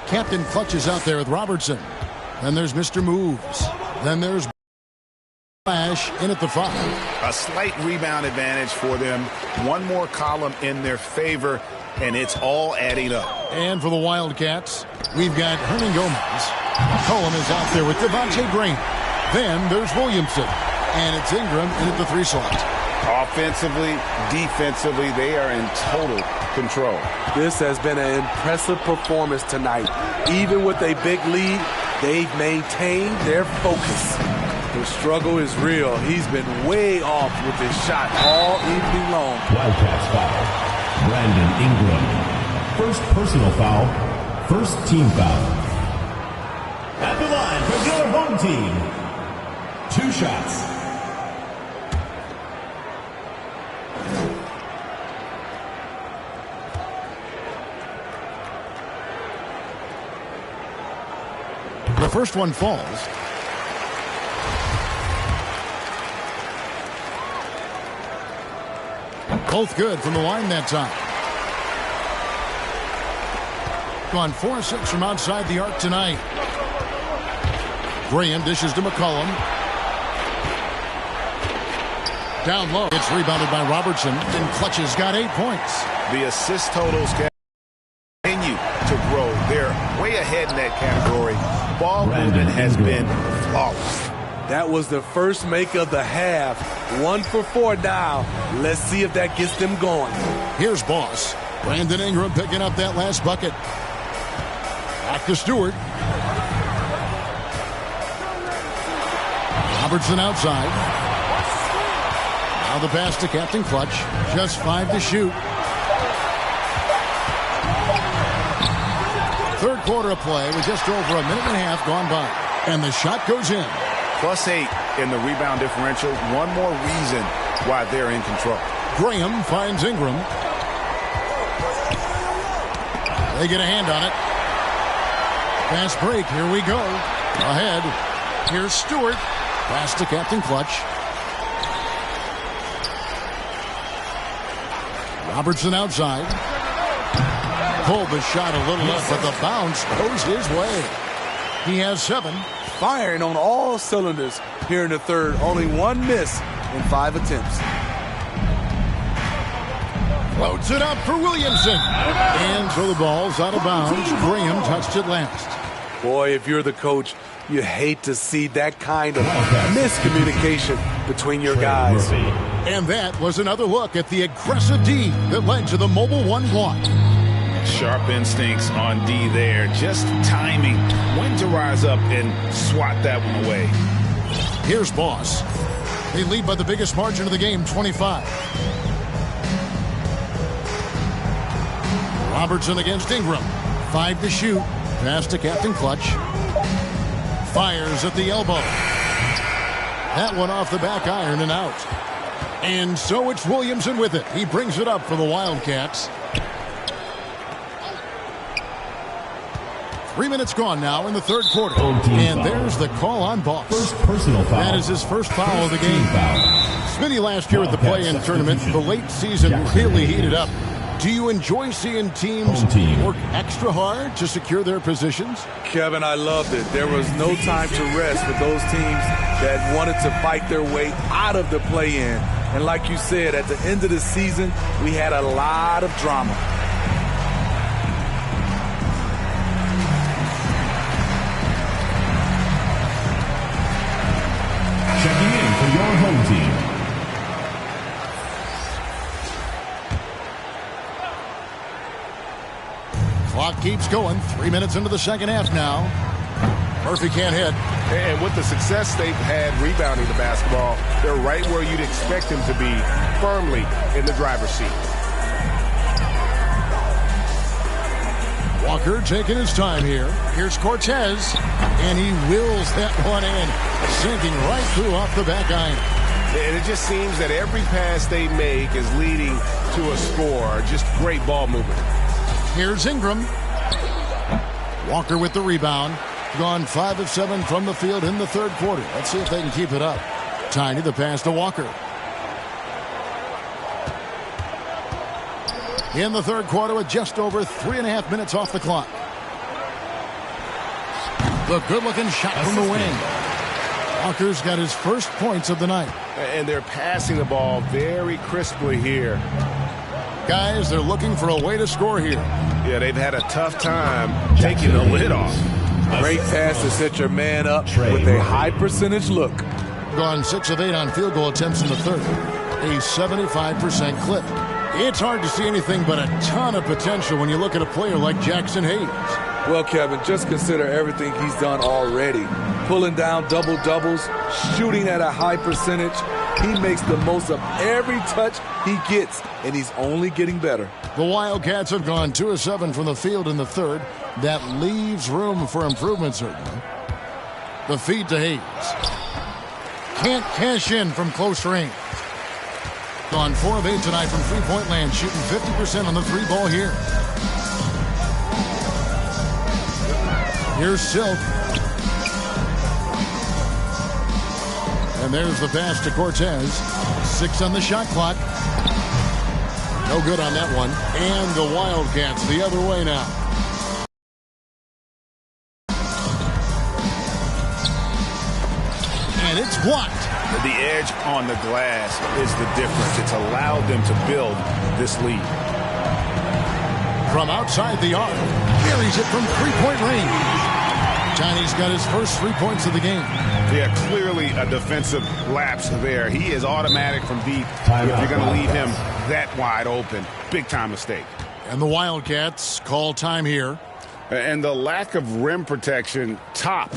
Captain Clutch is out there with Robertson. Then there's Mr. Moves. Then there's Flash in at the 5. A slight rebound advantage for them. One more column in their favor, and it's all adding up. And for the Wildcats, we've got Hernan Gomez. McCollum is out there with Devontae Green. Then there's Williamson. And it's Ingram in at the 3 slot. Offensively, defensively, they are in total control. This has been an impressive performance tonight. Even with a big lead, they've maintained their focus. The struggle is real. He's been way off with his shot all evening long. Wildcats foul. Brandon Ingram. First personal foul. First team foul. At the line for your home team. 2 shots. The first one falls. Both good from the line that time. Gone 4-6 from outside the arc tonight. Graham dishes to McCollum. Down low. It's rebounded by Robertson. And Clutch has got 8 points. The assist totals continue to grow. They're way ahead in that category. Ball movement has been flawless. That was the first make of the half. 1 for 4 now. Let's see if that gets them going. Here's Boss. Brandon Ingram picking up that last bucket. Back to Stewart. Robertson outside. Now the pass to Captain Clutch. Just 5 to shoot. Third quarter of play with just over a minute and a half gone by. And the shot goes in. +8 in the rebound differential. One more reason why they're in control. Graham finds Ingram. They get a hand on it. Fast break. Here we go. Ahead. Here's Stewart. Pass to Captain Clutch. Robertson outside. Pulled the shot a little left, but the bounce goes his way. He has 7. Firing on all cylinders here in the third. Only 1 miss in 5 attempts. Floats it up for Williamson. And so the ball's out of bounds. Graham touched it last. Boy, if you're the coach, you hate to see that kind of miscommunication between your guys. And that was another look at the aggressive D that led to the mobile 1 block. Sharp instincts on D there. Just timing when to rise up and swat that one away. Here's Boss. They lead by the biggest margin of the game, 25. Robertson against Ingram. 5 to shoot. Pass to Captain Clutch. Fires at the elbow. That one off the back iron and out. And so it's Williamson with it. He brings it up for the Wildcats. 3 minutes gone now in the third quarter. And there's the call on Boss. First personal foul. That is his first foul of the game. Smitty last year at the play-in tournament, the late season really heated up. Do you enjoy seeing teams work extra hard to secure their positions? Kevin, I loved it. There was no time to rest with those teams that wanted to fight their way out of the play-in. And like you said, at the end of the season, we had a lot of drama. Checking in for your home team. Clock keeps going. 3 minutes into the second half now. Murphy can't hit. And with the success they've had rebounding the basketball, they're right where you'd expect them to be, firmly in the driver's seat. Walker taking his time here. Here's Cortez. And he wills that one in. Sinking right through off the back iron. And it just seems that every pass they make is leading to a score. Just great ball movement. Here's Ingram. Walker with the rebound. Gone 5 of 7 from the field in the third quarter. Let's see if they can keep it up. Tiny the pass to Walker. In the third quarter with just over 3.5 minutes off the clock. The good-looking shot from the wing. Walker's got his first points of the night. And they're passing the ball very crisply here. Guys, they're looking for a way to score here. Yeah, they've had a tough time taking the lid off. Great pass to set your man up with a high percentage look. Gone 6 of 8 on field goal attempts in the third. A 75% clip. It's hard to see anything but a ton of potential when you look at a player like Jackson Hayes. Well, Kevin, just consider everything he's done already. Pulling down double-doubles, shooting at a high percentage. He makes the most of every touch he gets, and he's only getting better. The Wildcats have gone 2 of 7 from the field in the third. That leaves room for improvement, certainly. The feed to Hayes. Can't cash in from close range. Gone 4 of 8 tonight from three-point land, shooting 50% on the three ball here. Here's Silk. And there's the pass to Cortez. 6 on the shot clock. No good on that one. And the Wildcats the other way now. And it's blocked. The edge on the glass is the difference. It's allowed them to build this lead. From outside the arc. Carries it from three-point range. Tiny's got his first 3 points of the game. Yeah, clearly a defensive lapse there. He is automatic from deep. If you're going to leave him that wide open, big-time mistake. And the Wildcats call time here. And the lack of rim protection, top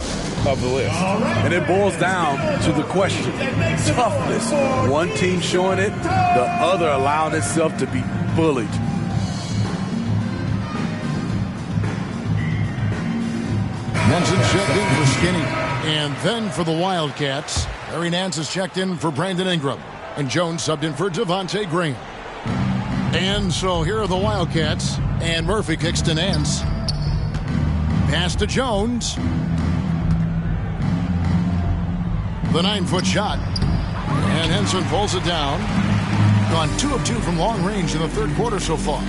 of the list. And it boils down to the question. Toughness. One team showing it, the other allowing itself to be bullied. Nance checked in for Skinny. And then for the Wildcats, Larry Nance is checked in for Brandon Ingram. And Jones subbed in for Devontae Graham. And so here are the Wildcats. And Murphy kicks to Nance. Pass to Jones. The 9-foot shot. And Henson pulls it down. Gone 2 of 2 from long range in the third quarter so far.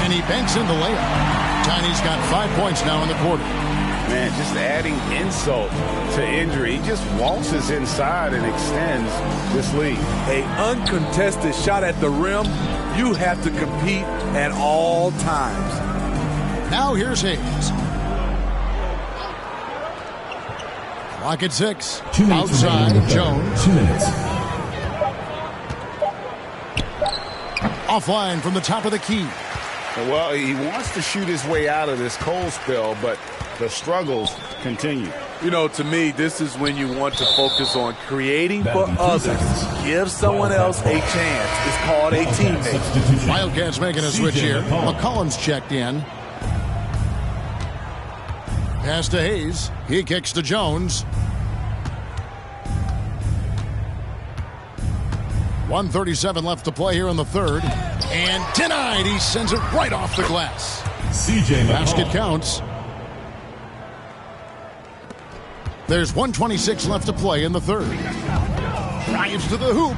And he banks in the layup. Tiny's got 5 points now in the quarter. Man, just adding insult to injury. He just waltzes inside and extends this lead. An uncontested shot at the rim, you have to compete at all times. Now here's Hayes. Clock at 6. 2 minutes outside Jones. 2 minutes. Offline from the top of the key. Well, he wants to shoot his way out of this cold spell, but the struggles continue. You know, to me, this is when you want to focus on creating for others. Give someone else a chance. It's called a teammate. Wildcats making a switch here. McCollum's checked in. Pass to Hayes. He kicks to Jones. 1:37 left to play here in the third. And denied. He sends it right off the glass. CJ Basket counts. There's 1:26 left to play in the third. Drives to the hoop.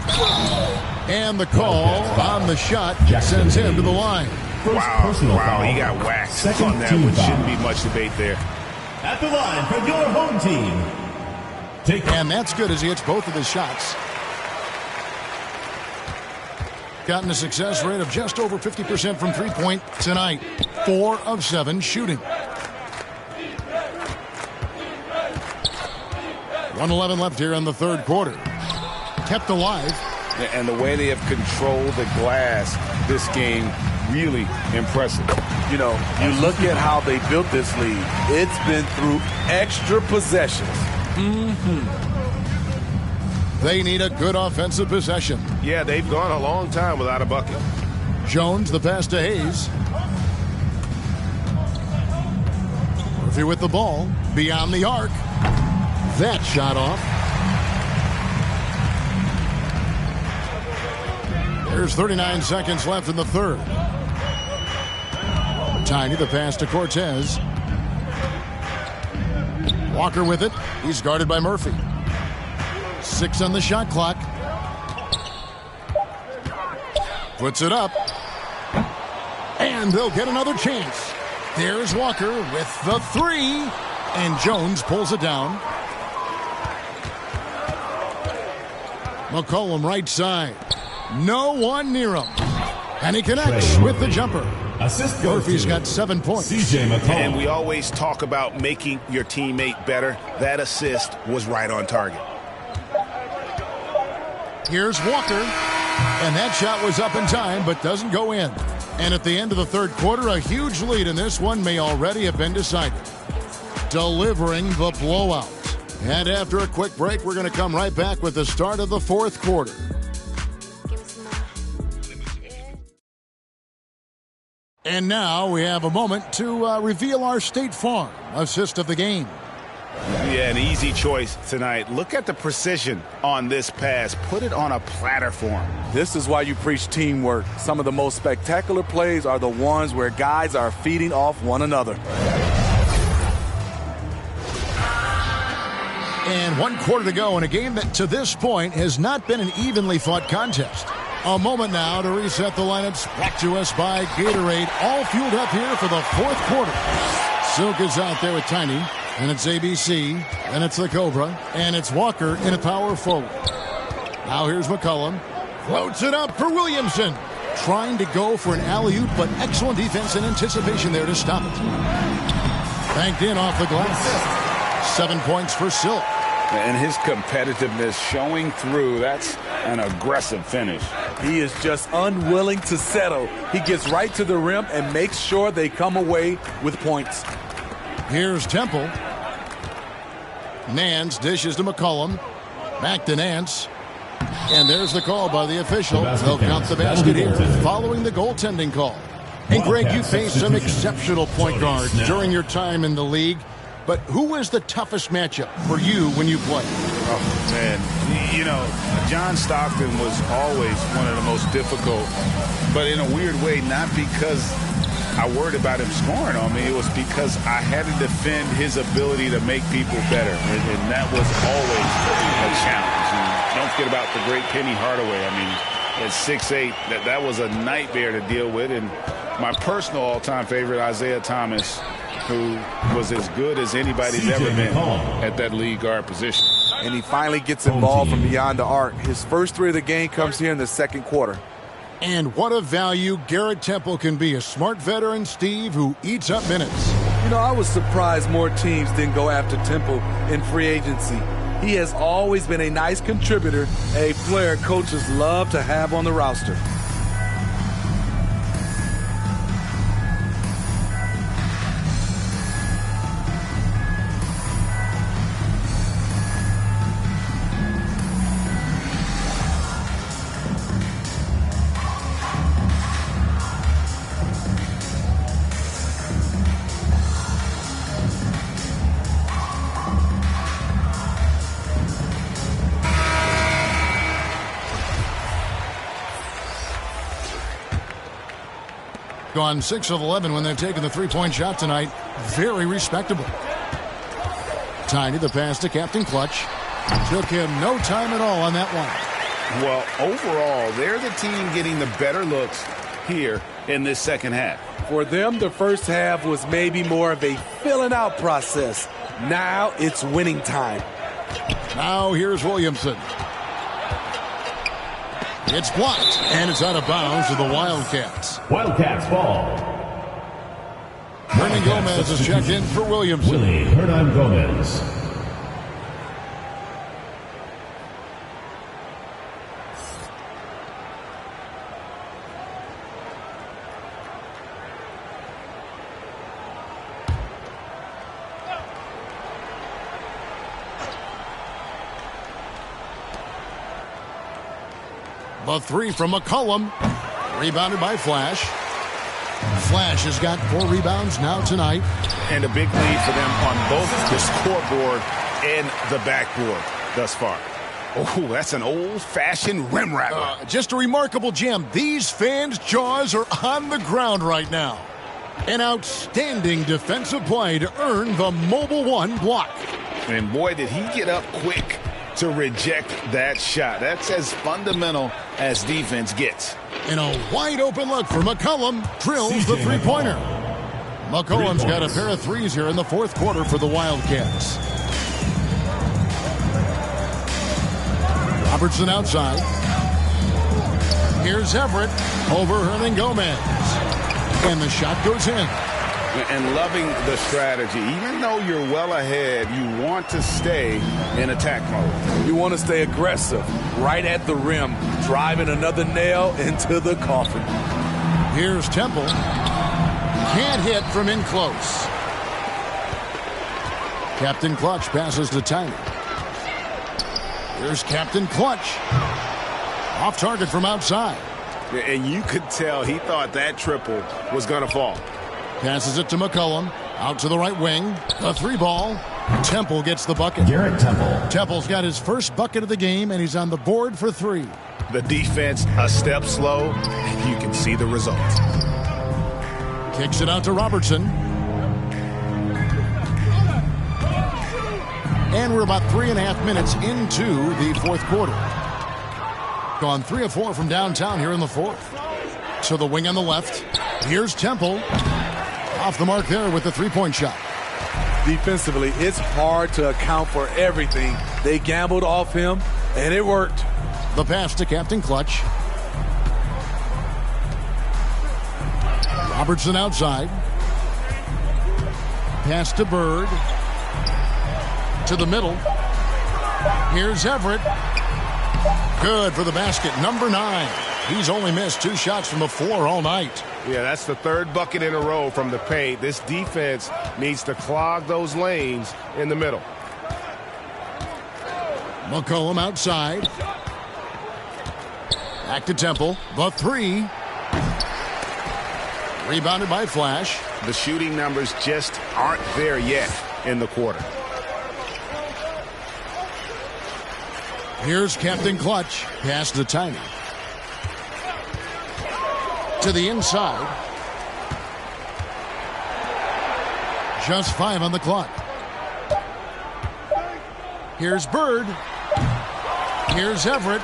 And the call on the shot sends him to the line. Wow, he got whacked on that one. Shouldn't be much debate there. At the line for your home team. And that's good as he hits both of his shots. Gotten a success rate of just over 50% from three-point tonight. 4 of 7 shooting. 1:11 left here in the third quarter. Kept alive. And the way they have controlled the glass this game, really impressive. You know, you look at how they built this lead. It's been through extra possessions. They need a good offensive possession. Yeah, they've gone a long time without a bucket. Jones, the pass to Hayes. Murphy with the ball. Beyond the arc. That shot off. There's 39 seconds left in the third. Tiny, the pass to Cortez. Walker with it. He's guarded by Murphy. 6 on the shot clock. Puts it up. And they'll get another chance. There's Walker with the three. And Jones pulls it down. McCollum right side. No one near him. And he connects with the jumper. Assist Murphy's got 7 points. CJ McCollum. And we always talk about making your teammate better. That assist was right on target. Here's Walker. And that shot was up in time, but doesn't go in. And at the end of the third quarter, a huge lead in this one may already have been decided. Delivering the blowout. And after a quick break, we're going to come right back with the start of the fourth quarter. And now we have a moment to reveal our State Farm assist of the game. Yeah, an easy choice tonight. Look at the precision on this pass. Put it on a platter form. This is why you preach teamwork. Some of the most spectacular plays are the ones where guys are feeding off one another. And 1 quarter to go in a game that to this point has not been an evenly fought contest. A moment now to reset the lineups. Brought to us by Gatorade. All fueled up here for the fourth quarter. Silk is out there with Tiny. And it's ABC. And it's the Cobra. And it's Walker in a power forward. Now here's McCollum. Floats it up for Williamson. Trying to go for an alley-oop, but excellent defense and anticipation there to stop it. Banked in off the glass. 7 points for Silk. And his competitiveness showing through. That's an aggressive finish. He is just unwilling to settle. He gets right to the rim and makes sure they come away with points. Here's Temple. Nance dishes to McCollum. Back to Nance. And there's the call by the official. They'll count the basket here following the goaltending call. And Greg, you faced some exceptional point guards during your time in the league. But who was the toughest matchup for you when you played? Oh, man. You know, John Stockton was always one of the most difficult, but in a weird way, not because I worried about him scoring on me. It was because I had to defend his ability to make people better, and that was always a challenge. And don't forget about the great Penny Hardaway. I mean, at 6'8", that was a nightmare to deal with. And my personal all-time favorite, Isaiah Thomas, who was as good as anybody's ever been at that lead guard position. And he finally gets involved from beyond the arc. His first three of the game comes here in the second quarter. And what a value Garrett Temple can be. A smart veteran, Steve, who eats up minutes. You know, I was surprised more teams didn't go after Temple in free agency. He has always been a nice contributor, a player coaches love to have on the roster. Gone 6 of 11 when they've taken the three-point shot tonight. Very respectable. Tiny, the pass to Captain Clutch. Took him no time at all on that one. Well, overall, they're the team getting the better looks here in this second half. For them, the first half was maybe more of a filling out process. Now it's winning time. Now here's Williamson. It's blocked, and it's out of bounds to the Wildcats. Wildcats ball. Hernan Gomez is checked in for Williamson. Willie Hernan Gomez. The three from McCollum. Rebounded by Flash. Flash has got 4 rebounds now tonight. And a big lead for them on both the scoreboard and the backboard thus far. Oh, that's an old-fashioned rim rattler. Just a remarkable gem. These fans' jaws are on the ground right now. An outstanding defensive play to earn the Mobile One block. And boy, did he get up quick to reject that shot. That's as fundamental as defense gets. And a wide open look for McCollum. Drills the three-pointer. McCollum's got a pair of threes here in the fourth quarter for the Wildcats. Robertson outside. Here's Everett over Gomez. And the shot goes in. And loving the strategy. Even though you're well ahead, you want to stay in attack mode. You want to stay aggressive, right at the rim, driving another nail into the coffin. Here's Temple. Can't hit from in close. Captain Clutch passes to Tiny. Here's Captain Clutch. Off target from outside. And you could tell he thought that triple was going to fall. Passes it to McCollum. Out to the right wing. A three ball. Temple gets the bucket. Garrett Temple. Temple's got his first bucket of the game, and he's on the board for three. The defense a step slow, and you can see the result. Kicks it out to Robertson. And we're about 3.5 minutes into the fourth quarter. Gone 3 of 4 from downtown here in the fourth. So the wing on the left. Here's Temple. Off the mark there with the three-point shot. Defensively, it's hard to account for everything. They gambled off him, and it worked. The pass to Captain Clutch. Robertson outside. Pass to Bird. To the middle. Here's Everett. Good for the basket. Number 9. He's only missed 2 shots from the floor all night. Yeah, that's the third bucket in a row from the paint. This defense needs to clog those lanes in the middle. McCollum outside. Back to Temple. The 3. Rebounded by Flash. The shooting numbers just aren't there yet in the quarter. Here's Captain Clutch. Pass to Tiny. To the inside. Just 5 on the clock. Here's Bird. Here's Everett.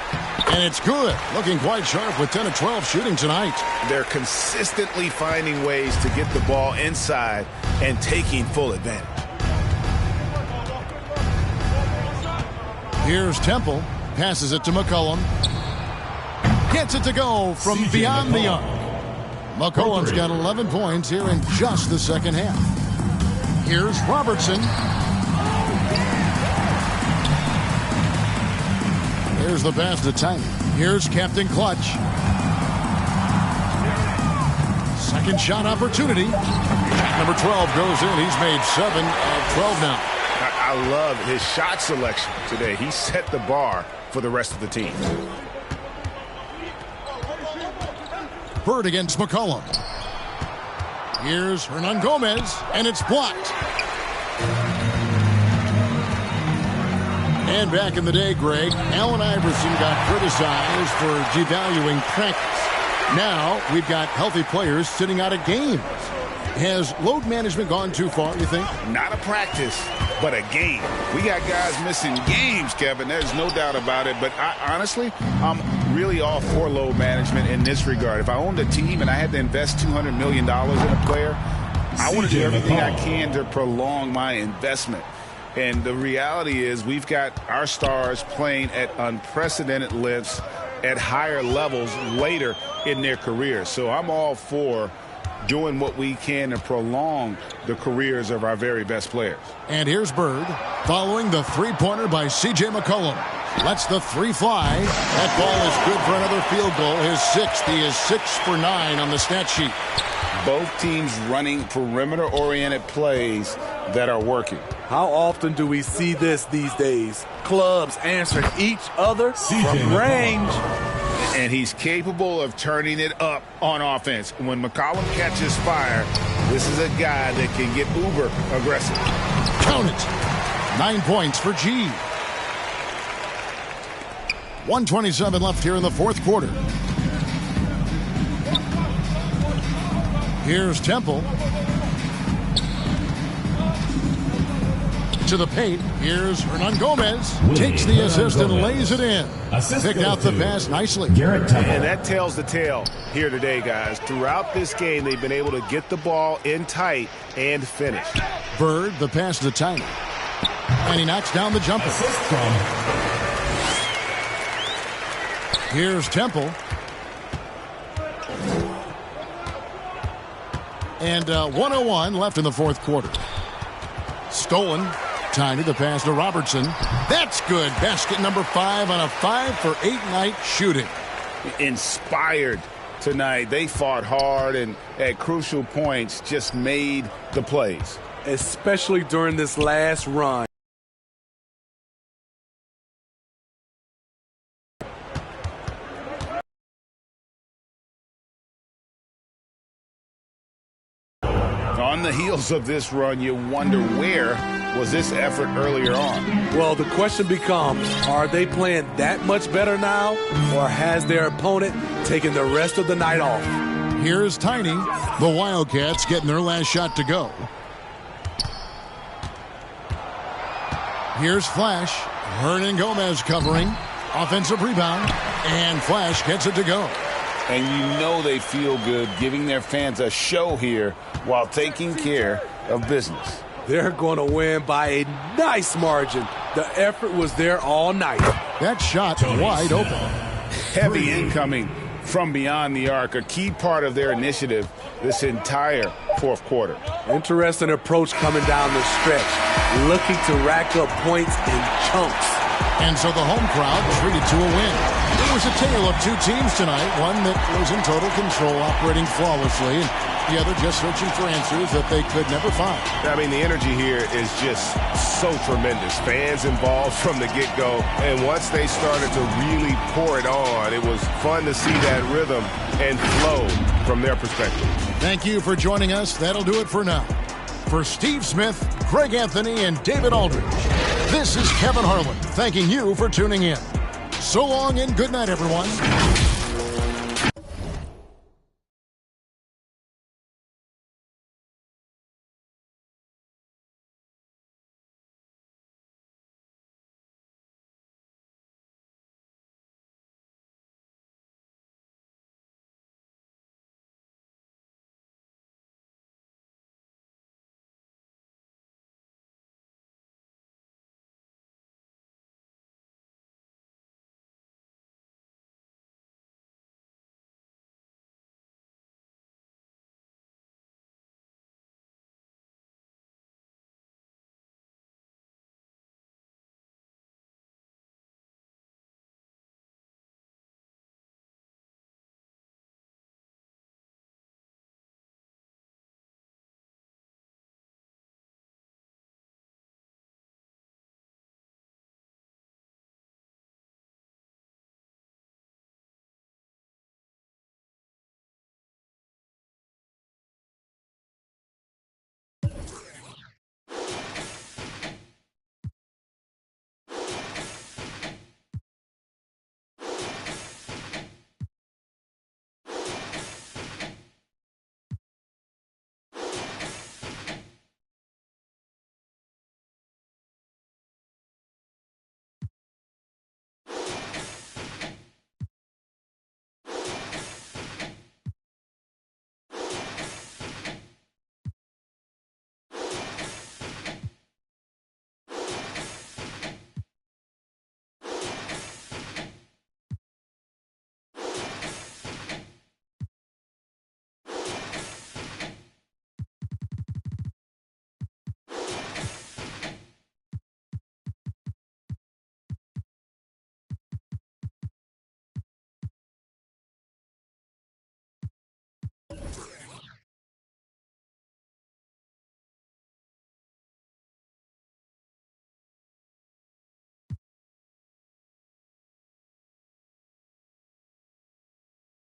And it's good. Looking quite sharp with 10 of 12 shooting tonight. They're consistently finding ways to get the ball inside and taking full advantage. Here's Temple. Passes it to McCollum. Gets it to go from beyond the arc. McCollum's got 11 points here in just the second half. Here's Robertson. Here's the pass to Tiny. Here's Captain Clutch. Second shot opportunity. Shot number 12 goes in. He's made 7 of 12 now. I love his shot selection today. He set the bar for the rest of the team. Bird against McCollum. Here's Gomez, and it's blocked. And back in the day, Greg, Allen Iverson got criticized for devaluing practice. Now we've got healthy players sitting out of games. Has load management gone too far, you think? Not a practice, but a game. We got guys missing games, Kevin. There's no doubt about it. But honestly, I'm really all for load management in this regard. If I owned a team and I had to invest $200 million in a player, I want to do everything I can to prolong my investment. And the reality is we've got our stars playing at unprecedented lengths at higher levels later in their careers. So I'm all for doing what we can to prolong the careers of our very best players. And here's Bird following the three-pointer by C.J. McCollum. Lets the 3 fly. That ball is good for another field goal. His 6th. He is 6 for 9 on the stat sheet. Both teams running perimeter-oriented plays that are working. How often do we see this these days? Clubs answering each other from range. And he's capable of turning it up on offense. When McCollum catches fire, this is a guy that can get uber aggressive. Count it. 9 points for G. 1:27 left here in the fourth quarter. Here's Temple. To the paint. Here's Hernan Gomez. Takes the assist and lays it in. Picked out the pass nicely. And that tells the tale here today, guys. Throughout this game, they've been able to get the ball in tight and finish. Bird, the pass to Tiny. And he knocks down the jumper. Here's Temple. And 1:01 left in the fourth quarter. Stolen. Tiny, the pass to Robertson. That's good. Basket number 5 on a 5-for-8 night shooting. Inspired tonight. They fought hard and at crucial points just made the plays. Especially during this last run. On the heels of this run, you wonder where was this effort earlier on? Well, the question becomes, are they playing that much better now, or has their opponent taken the rest of the night off? Here's Tiny. The Wildcats getting their last shot to go. Here's Flash. Hernan Gomez covering. Offensive rebound. And Flash gets it to go. And you know they feel good giving their fans a show here while taking care of business. They're going to win by a nice margin. The effort was there all night. That shot wide open. Heavy incoming from beyond the arc, a key part of their initiative this entire fourth quarter. Interesting approach coming down the stretch, looking to rack up points in chunks. And so the home crowd treated to a win. It was a tale of two teams tonight, one that was in total control, operating flawlessly, and the other just searching for answers that they could never find. I mean, the energy here is just so tremendous. Fans involved from the get-go, and once they started to really pour it on, it was fun to see that rhythm and flow from their perspective. Thank you for joining us. That'll do it for now. For Steve Smith, Craig Anthony, and David Aldridge, this is Kevin Harlan thanking you for tuning in. So long and good night, everyone.